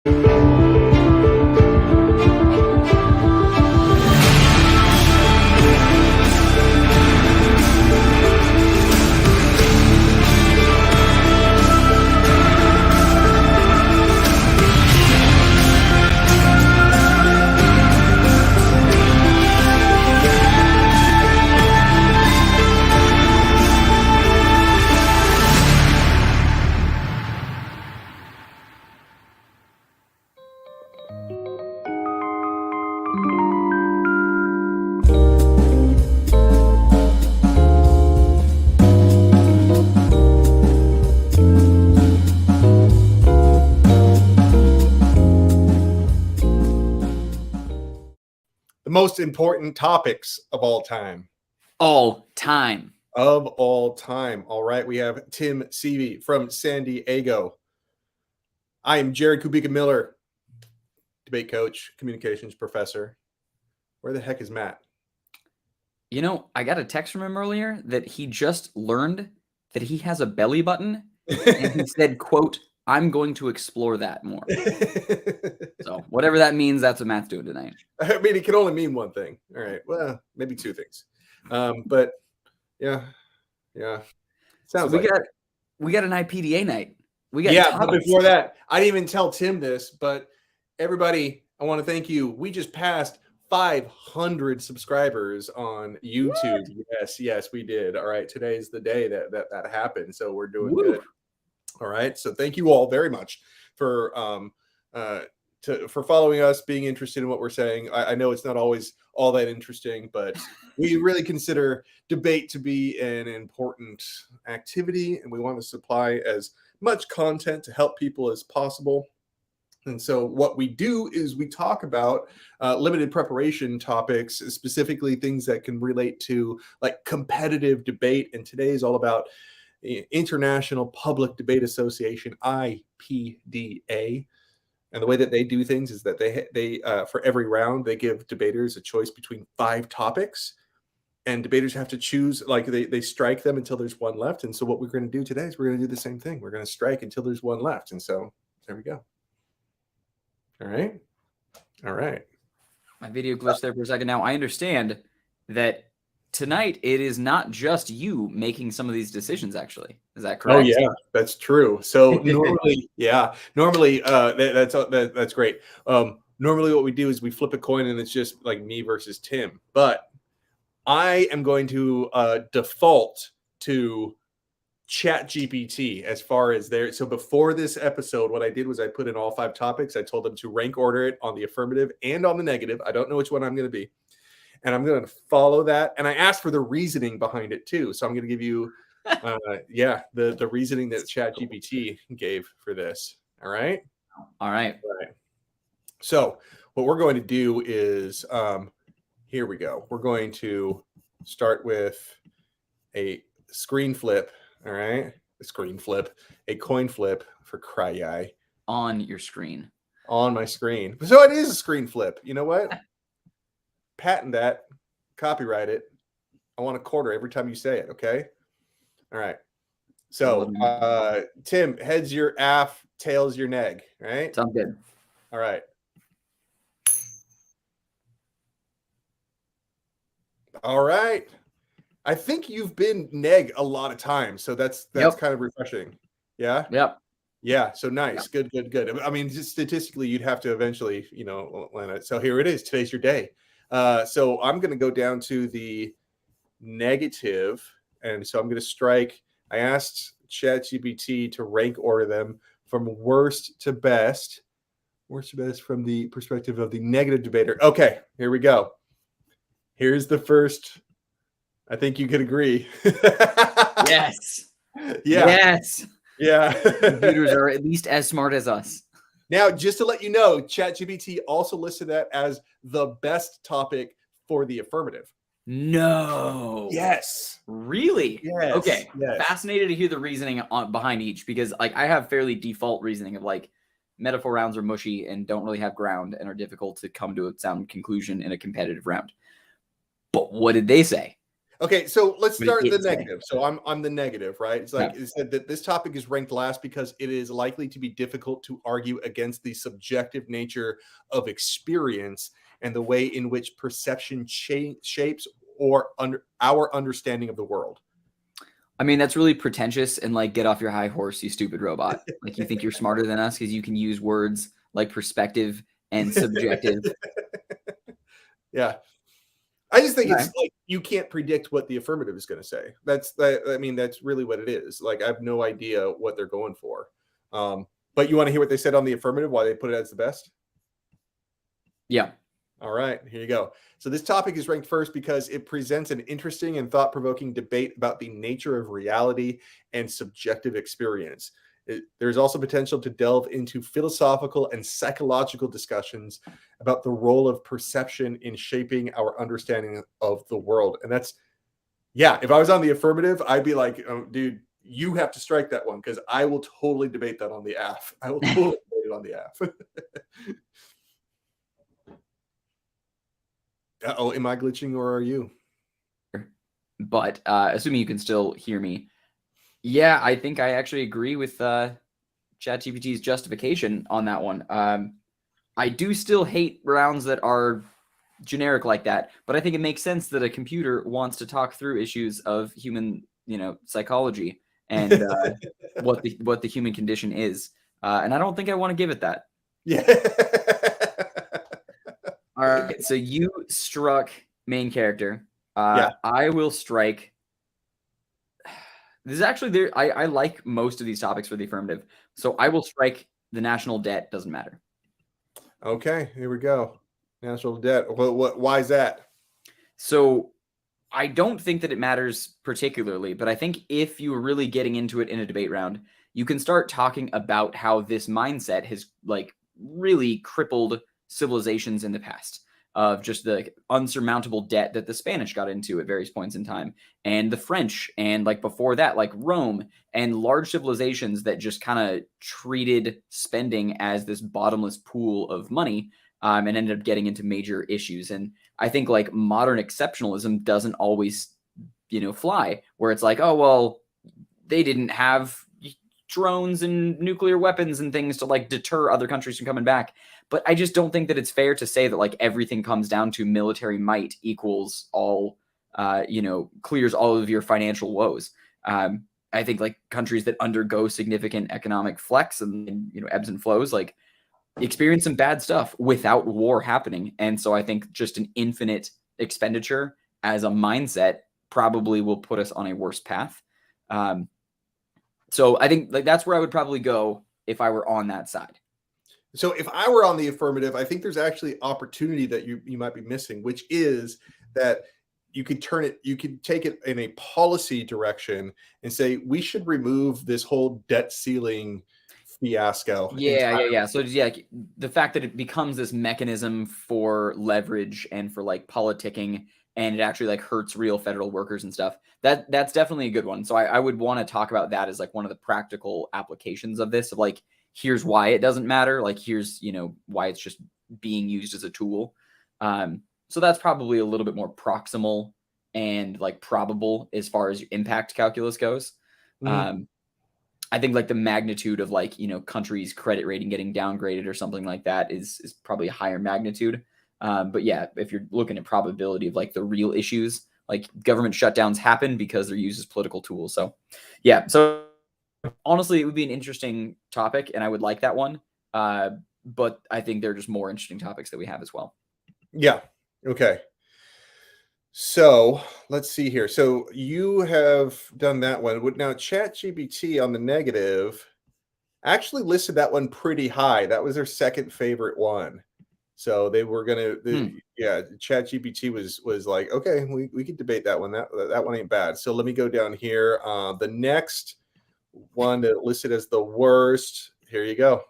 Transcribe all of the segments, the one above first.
The most important topics of all time. All time. Of all time. All right. We have Tim Seavey from San Diego. I am Jared Kubika Miller, debate coach, communications professor. Where the heck is Matt? You know, I got a text from him earlier that he just learned that he has a belly button. And he said, quote, "I'm going to explore that more." So whatever that means, that's what Matt's doing tonight. I mean, it can only mean one thing. All right. Well, maybe two things. But yeah. Sounds so we got an IPDA night. We got but before that, I didn't even tell Tim this, but everybody, I want to thank you. We just passed 500 subscribers on YouTube. What? Yes, we did. All right. Today's the day that happened. So we're doing good. All right. So thank you all very much for following us, being interested in what we're saying. I know it's not always all that interesting, but we really consider debate to be an important activity, and we want to supply as much content to help people as possible. And so what we do is we talk about limited preparation topics, specifically things that can relate to like competitive debate. And today is all about International Public Debate Association, IPDA. And the way that they do things is that they for every round, they give debaters a choice between 5 topics. And debaters have to choose, like they strike them until there's one left. And so what we're going to do today is we're going to do the same thing. We're going to strike until there's one left. And so there we go. All right. My video glitched there for a second. Now I understand that tonight it is not just you making some of these decisions, actually. Is that correct? Oh yeah, that's true. So normally, that's great. Normally what we do is we flip a coin and it's just like me versus Tim. But I am going to default to ChatGPT as far as there. So before this episode, what I did was I put in all 5 topics. I told them to rank order it on the affirmative and on the negative. I don't know which one I'm going to be. And I'm going to follow that. And I asked for the reasoning behind it too. So I'm going to give you, the reasoning that ChatGPT gave for this. All right. So what we're going to do is, here we go. We're going to start with a screen flip. All right. A coin flip for cry. On your screen. On my screen. So it is a screen flip. You know what? Patent that. Copyright it. I want a quarter every time you say it. Okay. All right. So Tim, heads your aff, tails your neg. Right? Sounds good. All right. All right. I think you've been neg a lot of times, so that's kind of refreshing. Yeah. Yep. Yeah. So nice. Yep. Good. I mean, just statistically, you'd have to eventually, land it. So here it is. Today's your day. So I'm going to go down to the negative, and so I'm going to strike. I asked ChatGPT to rank order them from worst to best. Worst to best from the perspective of the negative debater. Okay, here we go. Here's the first. I think you could agree. Yes. Yeah. Yes. Yeah. Computers are at least as smart as us. Now, just to let you know, ChatGPT also listed that as the best topic for the affirmative. No. Yes. Really? Yes. Okay. Yes. Fascinated to hear the reasoning behind each, because I have fairly default reasoning of metaphor rounds are mushy and don't really have ground and are difficult to come to a sound conclusion in a competitive round. But what did they say? Okay, so let's What did start the it say? negative. So I'm the negative, right? It's Yeah. like it said that this topic is ranked last because it is likely to be difficult to argue against the subjective nature of experience and the way in which perception shapes or our understanding of the world. I mean, that's really pretentious and like get off your high horse, you stupid robot. Like you think you're smarter than us because you can use words like perspective and subjective. Yeah. I just think Okay. it's like you can't predict what the affirmative is going to say. That's that. I mean, that's really what it is. Like I have no idea what they're going for. But you want to hear what they said on the affirmative? Why they put it as the best? Yeah. All right, here you go. So this topic is ranked first because it presents an interesting and thought-provoking debate about the nature of reality and subjective experience. There's also potential to delve into philosophical and psychological discussions about the role of perception in shaping our understanding of the world. And that's, yeah, if I was on the affirmative, I'd be like, oh, dude, you have to strike that one because I will totally debate that on the AF. I will totally debate it on the AF. Uh-oh, am I glitching or are you? But assuming you can still hear me, yeah, I think I actually agree with ChatGPT's justification on that one. I do still hate rounds that are generic like that, but I think it makes sense that a computer wants to talk through issues of human, psychology and what the human condition is. And I don't think I want to give it that. Yeah. All right, so you struck main character. Yeah. I will strike. This is actually there. I like most of these topics for the affirmative, so I will strike the national debt. Doesn't matter. Okay, here we go. National debt. Why is that? So I don't think that it matters particularly, but I think if you were really getting into it in a debate round, you can start talking about how this mindset has like really crippled civilizations in the past of just the unsurmountable debt that the Spanish got into at various points in time, and the French, and like before that, like Rome, and large civilizations that just kind of treated spending as this bottomless pool of money, and ended up getting into major issues. And I think like modern exceptionalism doesn't always, fly, where it's like, oh, well, they didn't have drones and nuclear weapons and things to like deter other countries from coming back. But I just don't think that it's fair to say that like everything comes down to military might equals all, clears all of your financial woes. I think like countries that undergo significant economic flex and ebbs and flows, like experience some bad stuff without war happening. And so I think just an infinite expenditure as a mindset probably will put us on a worse path. So I think like that's where I would probably go if I were on that side. So if I were on the affirmative, I think there's actually opportunity that you might be missing, which is that you could take it in a policy direction and say we should remove this whole debt ceiling fiasco entirely. Yeah. So yeah, the fact that it becomes this mechanism for leverage and for like politicking, and it actually like hurts real federal workers and stuff. That's definitely a good one. So I would want to talk about that as like one of the practical applications of this. Of like, here's why it doesn't matter. Like here's why it's just being used as a tool. So that's probably a little bit more proximal and like probable as far as impact calculus goes. I think like the magnitude of like, countries' credit rating getting downgraded or something like that is probably a higher magnitude. But yeah, if you're looking at probability of like the real issues, like government shutdowns happen because they're used as political tools. So yeah, so honestly, it would be an interesting topic and I would like that one. But I think there are just more interesting topics that we have as well. Yeah. Okay. So let's see here. So you have done that one. Now, ChatGPT on the negative actually listed that one pretty high. That was their second favorite one. So they were gonna, yeah. ChatGPT was like, okay, we could debate that one. That one ain't bad. So let me go down here. The next one that listed as the worst. Here you go.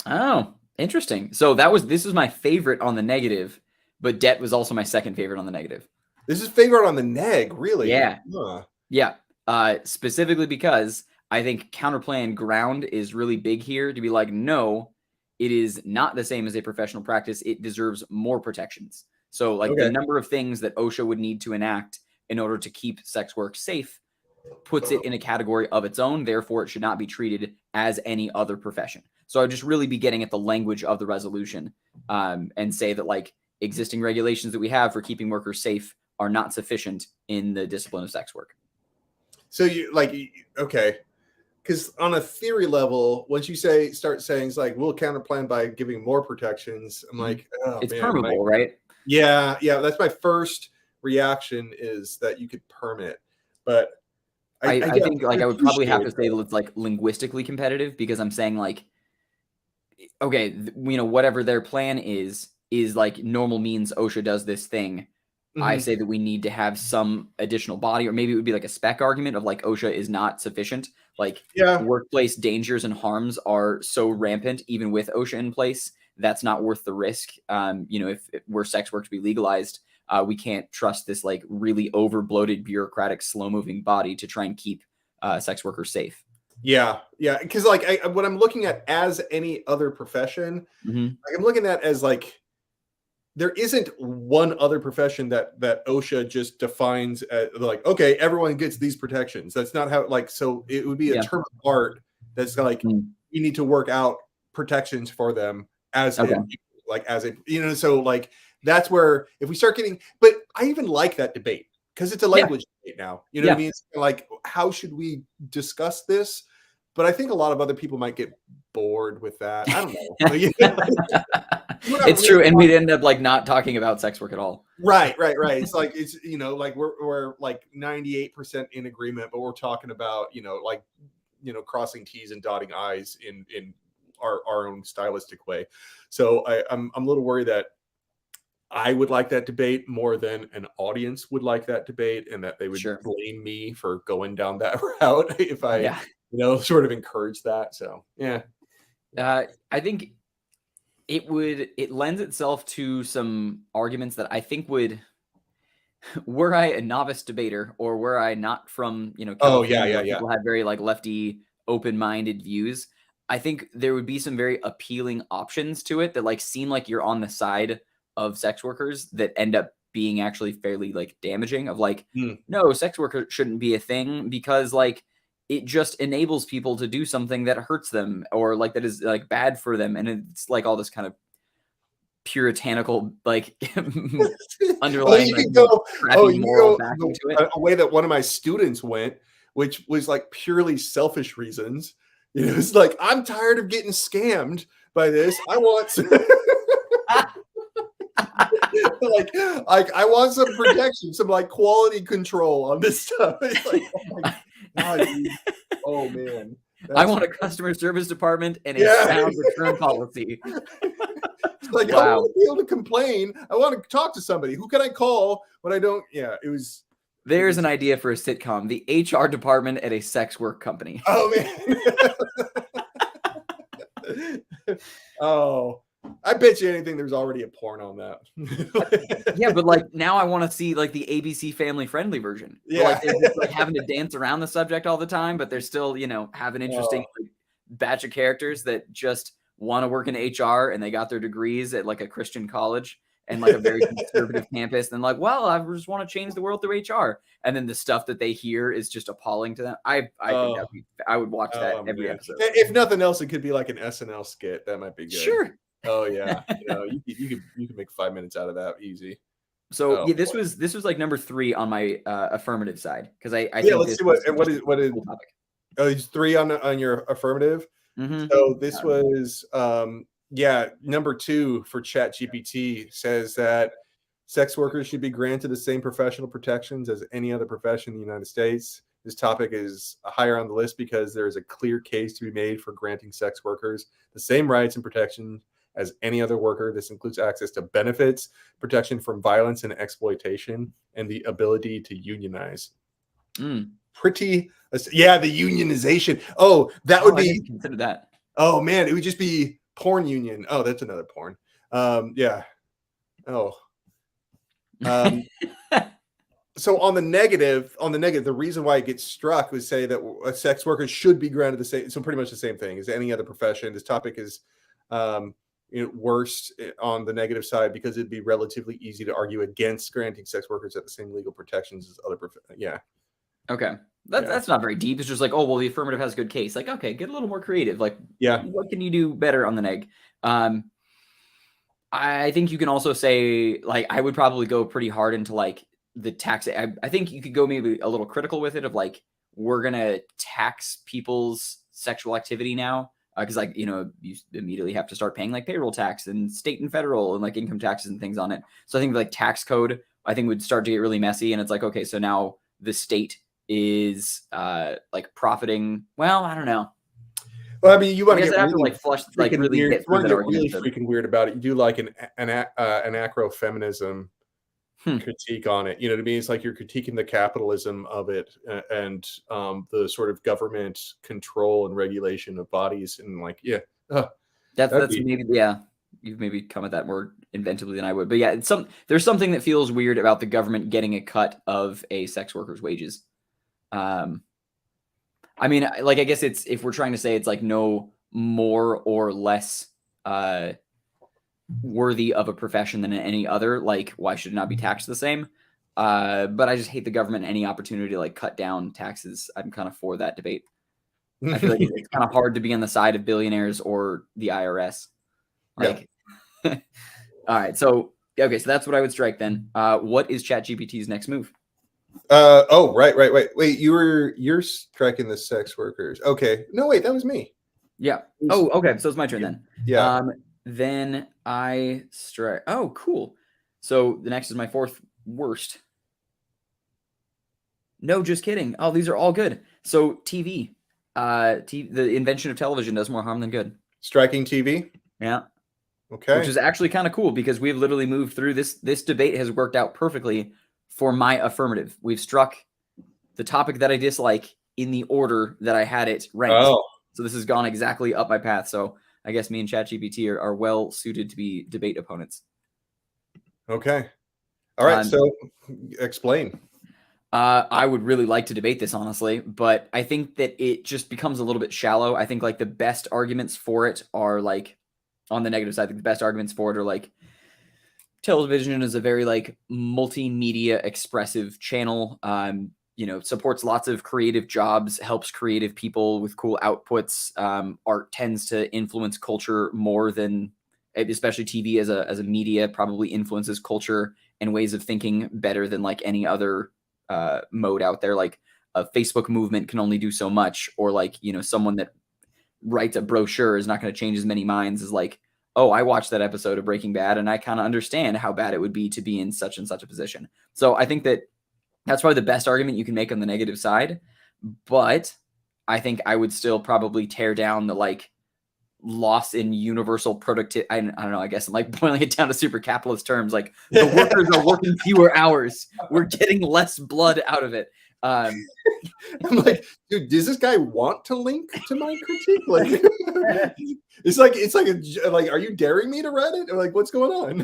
Oh, interesting. So this was my favorite on the negative, but debt was also my second favorite on the negative. This is favorite on the neg, really? Yeah. Huh. Yeah. Specifically because I think counterplan ground is really big here to be like, no, it is not the same as a professional practice. It deserves more protections. So like the number of things that OSHA would need to enact in order to keep sex work safe puts it in a category of its own. Therefore, it should not be treated as any other profession. So I'd just really be getting at the language of the resolution and say that like existing regulations that we have for keeping workers safe are not sufficient in the discipline of sex work. So you like, okay. Because on a theory level, once you start saying it's like we'll counterplan by giving more protections, I'm like, oh, it's man, permissible, right? Yeah. That's my first reaction is that you could permit, but I think like I would probably have to say that that it's like linguistically competitive because I'm saying like, okay, whatever their plan is like normal means OSHA does this thing. I say that we need to have some additional body, or maybe it would be like a spec argument of like OSHA is not sufficient. Like workplace dangers and harms are so rampant, even with OSHA in place, that's not worth the risk. If were sex work to be legalized, we can't trust this like really over bloated, bureaucratic, slow moving body to try and keep sex workers safe. Yeah. Because like what I'm looking at as any other profession, like I'm looking at as like there isn't one other profession that OSHA just defines as like, okay, everyone gets these protections. That's not how like, so it would be a term of art that's like, you need to work out protections for them as so like, that's where if we start getting, but I even like that debate because it's a language debate now, you know what I mean? It's like, how should we discuss this? But I think a lot of other people might get bored with that. I don't know. It's true, and we'd end up like not talking about sex work at all. Right. It's like like we're like 98% in agreement, but we're talking about crossing T's and dotting I's in our own stylistic way. So I'm a little worried that I would like that debate more than an audience would like that debate, and that they would blame me for going down that route if I sort of encourage that. So I think it lends itself to some arguments that I think were I a novice debater or were I not from California, people have very like lefty open-minded views, I think there would be some very appealing options to it that like seem like you're on the side of sex workers that end up being actually fairly like damaging of like no, sex work shouldn't be a thing because like it just enables people to do something that hurts them or like that is like bad for them. And it's like all this kind of puritanical, like underlying a way that one of my students went, which was like purely selfish reasons. It's like, I'm tired of getting scammed by this. I want I want some protection, some like quality control on this stuff. It's like, oh my God, dude. Oh man. I want a customer service department and a sound return policy. It's like, I want to be able to complain. I want to talk to somebody. Who can I call when I don't? Yeah, it was. There's an idea for a sitcom: the HR department at a sex work company. Oh man. Oh, I bet you anything there's already a porn on that. Yeah, but like now I want to see like the ABC family friendly version. Yeah. Like they're just like having to dance around the subject all the time, but they're still, have an interesting like, batch of characters that just want to work in HR and they got their degrees at like a Christian college and like a very conservative campus. And like, well, I just want to change the world through HR. And then the stuff that they hear is just appalling to them. I think I would watch that every episode. If nothing else, it could be like an SNL skit. That might be good. Sure. Oh yeah, you could make 5 minutes out of that easy. So this was like number 3 on my affirmative side because I think let's see what is cool topic. Oh, it's 3 on your affirmative. So this was number 2 for ChatGPT says that sex workers should be granted the same professional protections as any other profession in the United States. This topic is higher on the list because there is a clear case to be made for granting sex workers the same rights and protections as any other worker. This includes access to benefits, protection from violence and exploitation, and the ability to unionize. The unionization. Oh, that would be consider that. Oh man, it would just be porn union. Oh, that's another porn. So on the negative, the reason why it gets struck was say that sex workers should be granted the same. So pretty much the same thing as any other profession. This topic is worse on the negative side because it'd be relatively easy to argue against granting sex workers at the same legal protections as other yeah. Okay. That's not very deep. It's just like, oh, well, the affirmative has a good case. Like, okay, get a little more creative. Like, yeah, what can you do better on the neg? I think you can also say, like, I would probably go pretty hard into like the tax. I think you could go maybe a little critical with it of like, we're going to tax people's sexual activity now. Because like, you immediately have to start paying like payroll tax and state and federal and like income taxes and things on it. So I think like tax code, I think would start to get really messy. And it's like, okay, so now the state is like profiting. Well, I don't know. Well, I mean, you want to I guess get I have really to like flush, like freaking really weird. get You through want to that get really argument. freaking weird about it. You do like an anarcho-feminism critique on it. You know what I mean? It's like you're critiquing the capitalism of it and the sort of government control and regulation of bodies. And like, yeah, That's maybe, yeah. You've maybe come at that more inventively than I would, but yeah, there's something that feels weird about the government getting a cut of a sex worker's wages. I mean, like, I guess it's, if we're trying to say it's like no more or less worthy of a profession than any other, like, why should it not be taxed the same? But I just hate the government any opportunity to like cut down taxes. I'm kind of for that debate. I feel like it's kind of hard to be on the side of billionaires or the IRS. Like, yeah. All right. So, okay. So that's what I would strike then. What is ChatGPT's next move? Oh, right. Wait, you're striking the sex workers. Okay. No, wait, that was me. Yeah. Oh, okay. So it's my turn then. Yeah. Then I strike. Oh, cool. So the next is my fourth worst. No, just kidding. Oh, these are all good. So TV. The invention of television does more harm than good. Striking TV. Yeah. Okay. Which is actually kind of cool because we've literally moved through this. This debate has worked out perfectly for my affirmative. We've struck the topic that I dislike in the order that I had it ranked. Oh. So this has gone exactly up my path. So I guess me and ChatGPT are well suited to be debate opponents. Okay. All right. So explain. I would really like to debate this, honestly, but I think that it just becomes a little bit shallow. I think like the best arguments for it are like, on the negative side, the best arguments for it are like, television is a very like multimedia expressive channel. Supports lots of creative jobs, helps creative people with cool outputs. Art tends to influence culture more than, especially TV as a media, probably influences culture and ways of thinking better than like any other mode out there. Like a Facebook movement can only do so much, or like, someone that writes a brochure is not going to change as many minds as like, oh, I watched that episode of Breaking Bad and I kind of understand how bad it would be to be in such and such a position. So I think that that's probably the best argument you can make on the negative side. But I think I would still probably tear down the like loss in universal productivity. I don't know. I guess I'm like boiling it down to super capitalist terms. Like the workers are working fewer hours. We're getting less blood out of it. I'm like, dude, does this guy want to link to my critique? Like, it's like, are you daring me to Reddit? Or like, what's going on?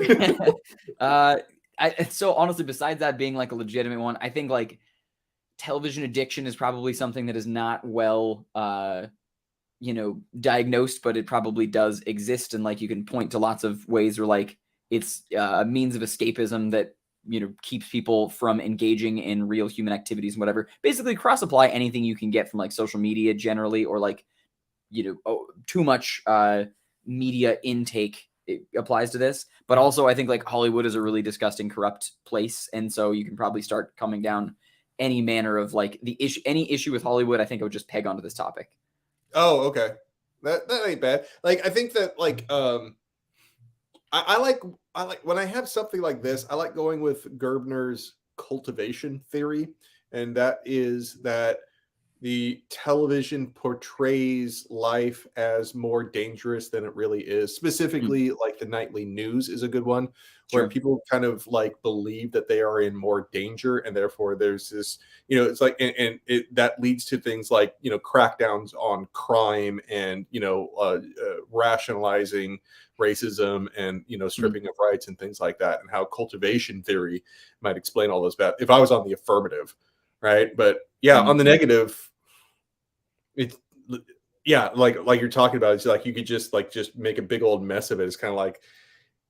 So honestly, besides that being like a legitimate one, I think like television addiction is probably something that is not well, diagnosed, but it probably does exist. And like, you can point to lots of ways where like it's a means of escapism that, keeps people from engaging in real human activities and whatever. Basically cross apply anything you can get from like social media generally, or like, too much media intake, it applies to this. But also I think like Hollywood is a really disgusting, corrupt place. And so you can probably start coming down any manner of like any issue with Hollywood. I think I would just peg onto this topic. Oh, okay. That ain't bad. Like, I think that like, I like when I have something like this, I like going with Gerbner's cultivation theory. And that is that the television portrays life as more dangerous than it really is. Specifically, like the nightly news is a good one, where people kind of like believe that they are in more danger, and therefore there's this, it's like, and that leads to things like crackdowns on crime and rationalizing racism and stripping of rights and things like that, and how cultivation theory might explain all those bad. If I was on the affirmative, right? But yeah, on the negative, Yeah, like you're talking about, it's like you could just make a big old mess of it. It's kind of like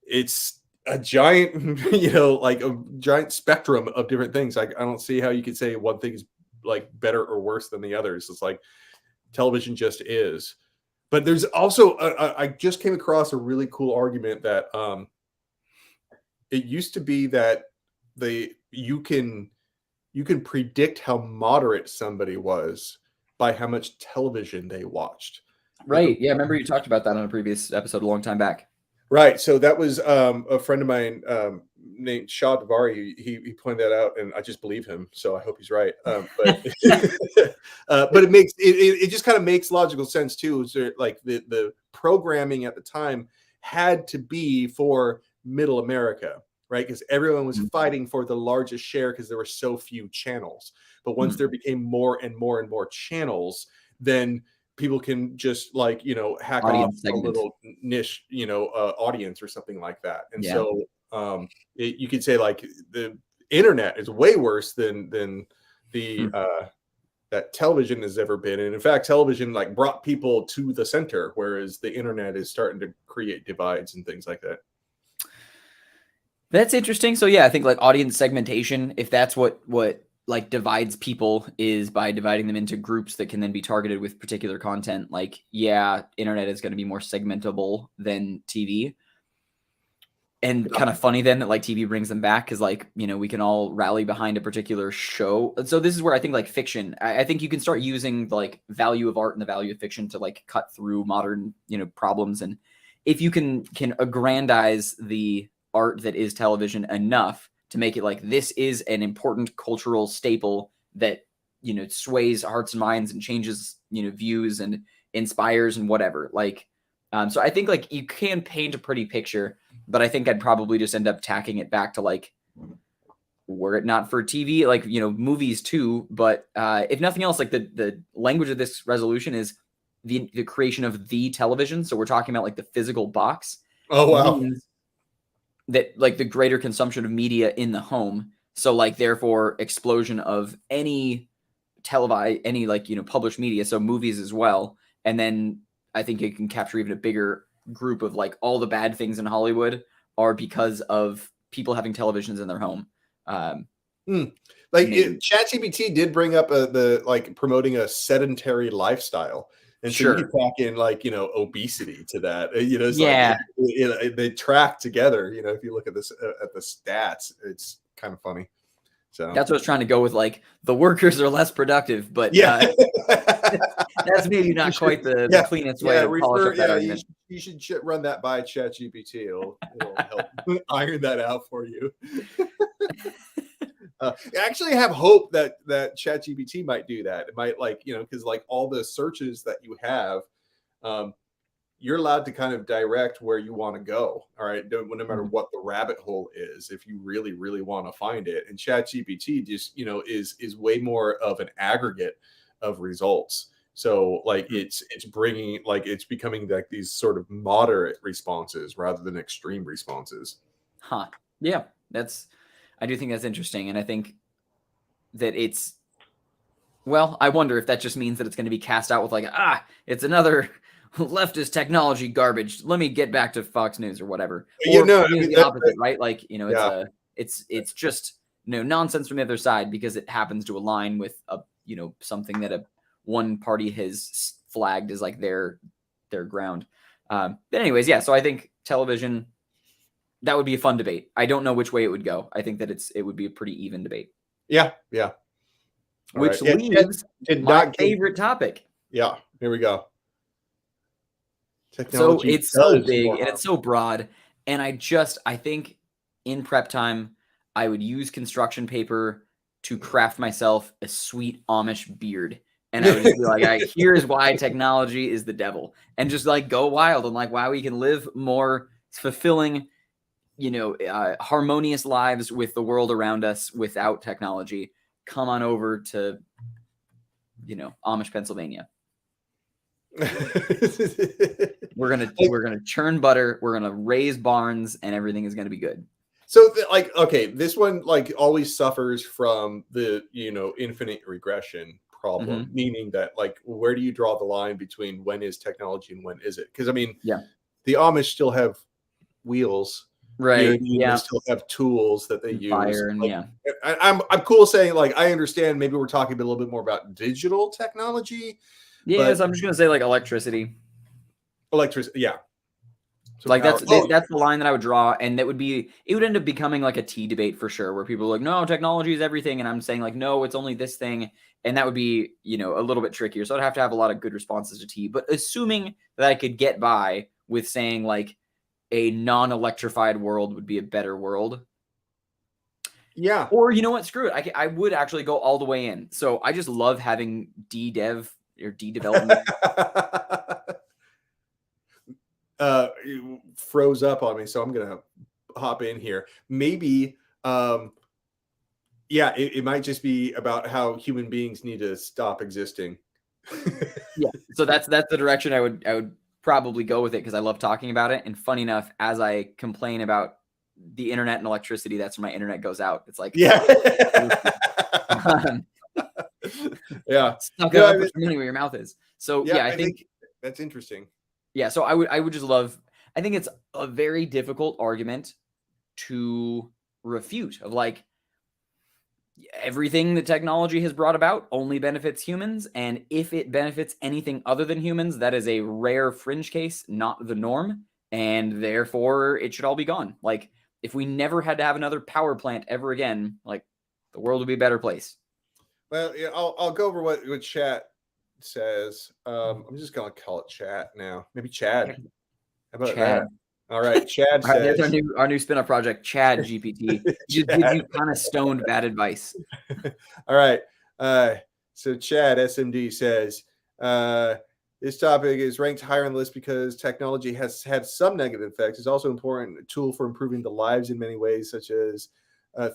it's a giant, like a giant spectrum of different things. Like I don't see how you could say one thing is like better or worse than the others. It's like television just is. But there's also I just came across a really cool argument that it used to be that you can predict how moderate somebody was by how much television they watched. Right. Yeah, I remember you talked about that on a previous episode a long time back. Right. So that was a friend of mine named Shah Davari. He pointed that out, and I just believe him. So I hope he's right. But but it just kind of makes logical sense too. So like the programming at the time had to be for Middle America, right? Because everyone was fighting for the largest share because there were so few channels. But once there became more and more and more channels, then people can just hack Audience off segment. a little niche, audience or something like that. And Yeah. so you could say like the internet is way worse than the that television has ever been. And in fact, television like brought people to the center, whereas the internet is starting to create divides and things like that. That's interesting. So yeah, I think like audience segmentation, if that's what like divides people, is by dividing them into groups that can then be targeted with particular content. Like, yeah, internet is going to be more segmentable than TV. And kind of funny then that like TV brings them back because like, we can all rally behind a particular show. So this is where I think like fiction, I think you can start using the like value of art and the value of fiction to like cut through modern, problems. And if you can aggrandize the art that is television enough to make it like this is an important cultural staple that sways hearts and minds and changes views and inspires and whatever, like so I think like you can paint a pretty picture, but I think I'd probably just end up tacking it back to like, were it not for TV, like movies too, but if nothing else, like the language of this resolution is the creation of the television, so we're talking about like the physical box. Oh wow. Means that like the greater consumption of media in the home, so like therefore explosion of any published media, so movies as well. And then I think it can capture even a bigger group of like all the bad things in Hollywood are because of people having televisions in their home. ChatGPT did bring up the like promoting a sedentary lifestyle. And so you can pack in like, obesity to that, it's like they track together, if you look at this, at the stats, it's kind of funny. So that's what I was trying to go with. Like the workers are less productive, but that's maybe not quite the cleanest way to polish up that argument. You should run that by ChatGPT. It'll help iron that out for you. I actually have hope that ChatGPT might do that. It might because like all the searches that you have, you're allowed to kind of direct where you want to go. All right. No matter what the rabbit hole is, if you really, really want to find it. And ChatGPT just, is way more of an aggregate of results. So like it's bringing, like it's becoming like these sort of moderate responses rather than extreme responses. Huh. Yeah. I do think that's interesting. And I think that I wonder if that just means that it's going to be cast out with like, it's another leftist technology garbage. Let me get back to Fox News or whatever. Or the opposite, right? Like, it's just nonsense from the other side because it happens to align with something that one party has flagged as like their ground. But anyways, yeah. So I think television, that would be a fun debate. I don't know which way it would go. I think that it would be a pretty even debate. Yeah. Which leaves my favorite topic. Yeah, here we go. Technology. So it's so big and it's so broad. And I think in prep time, I would use construction paper to craft myself a sweet Amish beard. And I would just be like, here's why technology is the devil. And just like go wild and like why we can live more fulfilling, harmonious lives with the world around us without technology. Come on over to, Amish, Pennsylvania. We're gonna churn butter. We're gonna raise barns, and everything is gonna be good. So, this one always suffers from the infinite regression problem, meaning that like, where do you draw the line between when is technology and when is it? Because I mean, Yeah. the Amish still have wheels, you know what I Right. mean? Yeah. They still have tools that they And use. fire and Like, yeah. I'm cool saying like I understand. Maybe we're talking a little bit more about digital technology, Yes, but I'm just gonna say like electricity. electricity, yeah. So Like power. that's the line that I would draw, and it would end up becoming like a tea debate for sure, where people are like, no, technology is everything, and I'm saying like, no, it's only this thing, and that would be a little bit trickier. So I'd have to have a lot of good responses to tea. But assuming that I could get by with saying like a non-electrified world would be a better world. Yeah. Or you know what? Screw it. I would actually go all the way in. So I just love having dev or development. You froze up on me, so I'm gonna hop in here. Maybe, yeah, it might just be about how human beings need to stop existing. Yeah. So that's the direction I would probably go with it, because I love talking about it. And funny enough, as I complain about the internet and electricity, that's when my internet goes out. It's like, Yeah. Yeah. Suck it No, I up, mean, put your money where your mouth is. So yeah, yeah, I I think think that's interesting. yeah. So I would just love. I think it's a very difficult argument to refute. Of like, everything that technology has brought about only benefits humans, and if it benefits anything other than humans, that is a rare fringe case, not the norm, and therefore it should all be gone. Like, if we never had to have another power plant ever again, like, the world would be a better place. Well, yeah, I'll go over what chat says. I'm just gonna call it chat now. Maybe Chad. How about Chad. that? All right, Chad All right, says. there's our new spin-off project, Chad GPT. Just gives you kind of stoned bad advice. All right. So Chad SMD says, this topic is ranked higher on the list because technology has had some negative effects. It's also an important tool for improving the lives in many ways, such as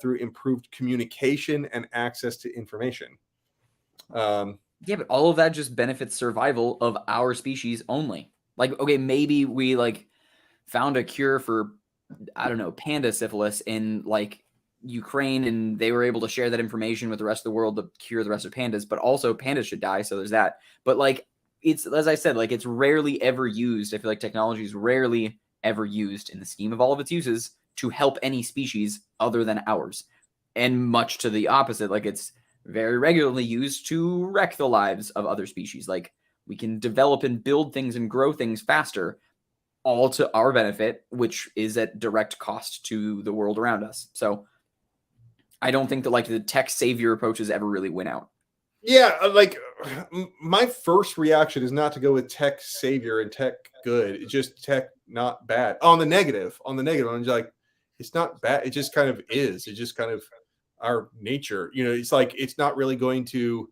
through improved communication and access to information. Yeah, but all of that just benefits survival of our species only. Like, okay, maybe we like found a cure for, I don't know, panda syphilis in like Ukraine, and they were able to share that information with the rest of the world to cure the rest of pandas, but also pandas should die. So there's that. But like, it's, as I said, like, it's rarely ever used. I feel like technology is rarely ever used in the scheme of all of its uses to help any species other than ours. And much to the opposite, like, it's very regularly used to wreck the lives of other species. Like, we can develop and build things and grow things faster, all to our benefit, which is at direct cost to the world around us. So I don't think that like the tech savior approaches ever really win out. Yeah, like my first reaction is not to go with tech savior and tech good. It's just tech not bad. On the negative, I'm just like, it's not bad. It just kind of is. It's just kind of our nature. It's like it's not really going to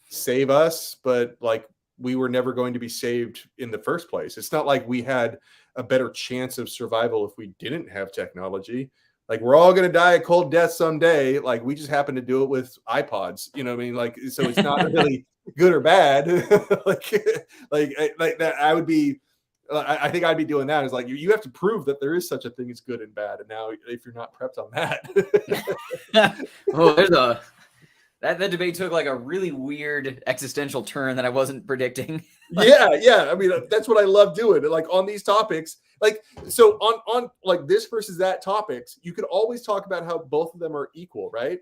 save us, but like we were never going to be saved in the first place. It's not like we had a better chance of survival if we didn't have technology. Like, we're all going to die a cold death someday. Like, we just happen to do it with iPods. You know what I mean? Like, so it's not really good or bad. like that. I would be. I think I'd be doing that. Is like you have to prove that there is such a thing as good and bad. And now, if you're not prepped on that, Oh, there's that debate took like a really weird existential turn that I wasn't predicting. yeah. I mean, that's what I love doing. Like, on these topics, like, so on like this versus that topics, you could always talk about how both of them are equal, right?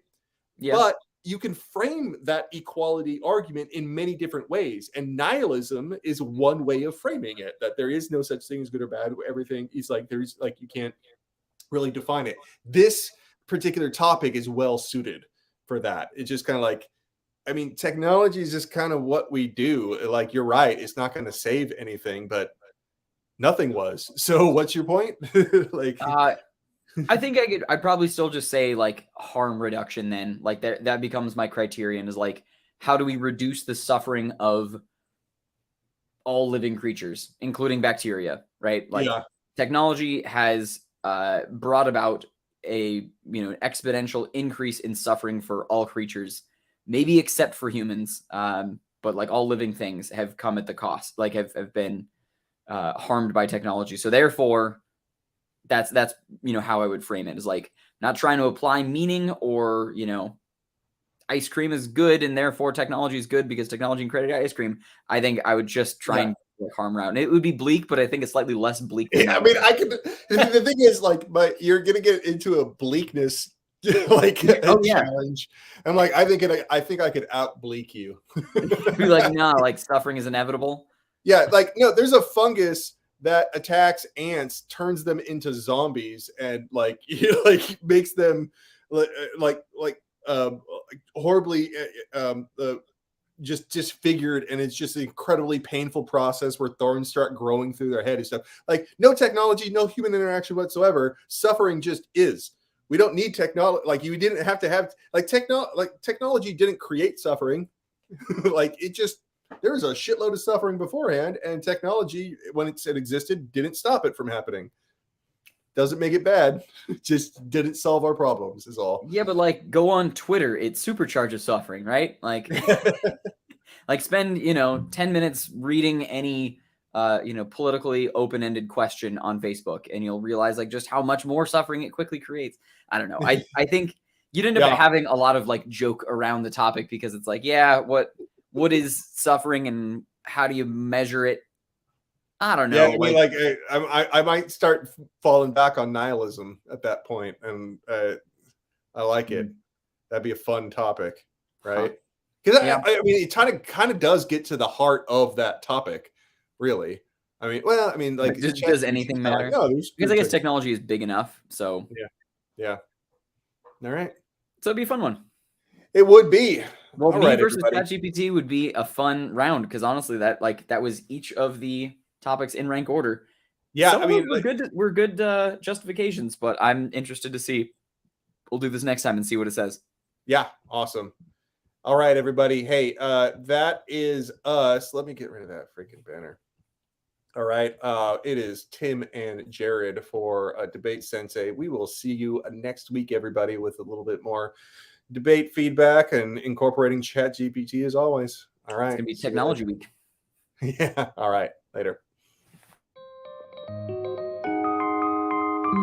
Yeah. But you can frame that equality argument in many different ways. And nihilism is one way of framing it, that there is no such thing as good or bad. Everything is like, there's like, you can't really define it. This particular topic is well suited for that. It's just kind of like, I mean, technology is just kind of what we do. Like, you're right. It's not going to save anything, but nothing was. So what's your point? Like, I think I'd probably still just say like harm reduction then. Like that becomes my criterion, is like, how do we reduce the suffering of all living creatures, including bacteria, right? Like, yeah, technology has brought about a exponential increase in suffering for all creatures, maybe except for humans. But like all living things have come at the cost, like have been harmed by technology. So therefore, that's how I would frame it, is like not trying to apply meaning or ice cream is good and therefore technology is good because technology created ice cream, I think I would just try and go the harm route. And it would be bleak, but I think it's slightly less bleak than that. I mean, I could. The thing is, like, but you're gonna get into a bleakness like a challenge. I'm like, I think I could out bleak you. Be like, nah, like suffering is inevitable. Yeah, like no, there's a fungus that attacks ants, turns them into zombies, and like makes them like horribly just disfigured, and it's just an incredibly painful process where thorns start growing through their head and stuff. Like no technology, no human interaction whatsoever. Suffering just is. We don't need technology. Like you didn't have to have technology didn't create suffering. Like it just there was a shitload of suffering beforehand, and technology, when it existed, didn't stop it from happening. Doesn't make it bad. Just didn't solve our problems is all. Yeah, but like go on Twitter, it supercharges suffering, right? Like like spend, 10 minutes reading any politically open-ended question on Facebook, and you'll realize like just how much more suffering it quickly creates. I don't know. I think you'd end up having a lot of like joke around the topic because it's like, yeah, what is suffering and how do you measure it? I don't know. Yeah, I mean, like I might start falling back on nihilism at that point, and I like it. That'd be a fun topic, right? Because I mean, it kind of does get to the heart of that topic, really. I mean, well, I mean, like, does anything matter? No, because I guess technology is big enough. So yeah. All right. So it'd be a fun one. It would be. Well, me versus ChatGPT would be a fun round because honestly, that was each of the topics in rank order. Yeah, I mean, we're good justifications, but I'm interested to see. We'll do this next time and see what it says. Yeah, awesome. All right, everybody. Hey, that is us. Let me get rid of that freaking banner. All right, it is Tim and Jared for Debate Sensei. We will see you next week, everybody, with a little bit more debate feedback and incorporating ChatGPT as always. All right, it's gonna be technology week. Yeah. All right. Later.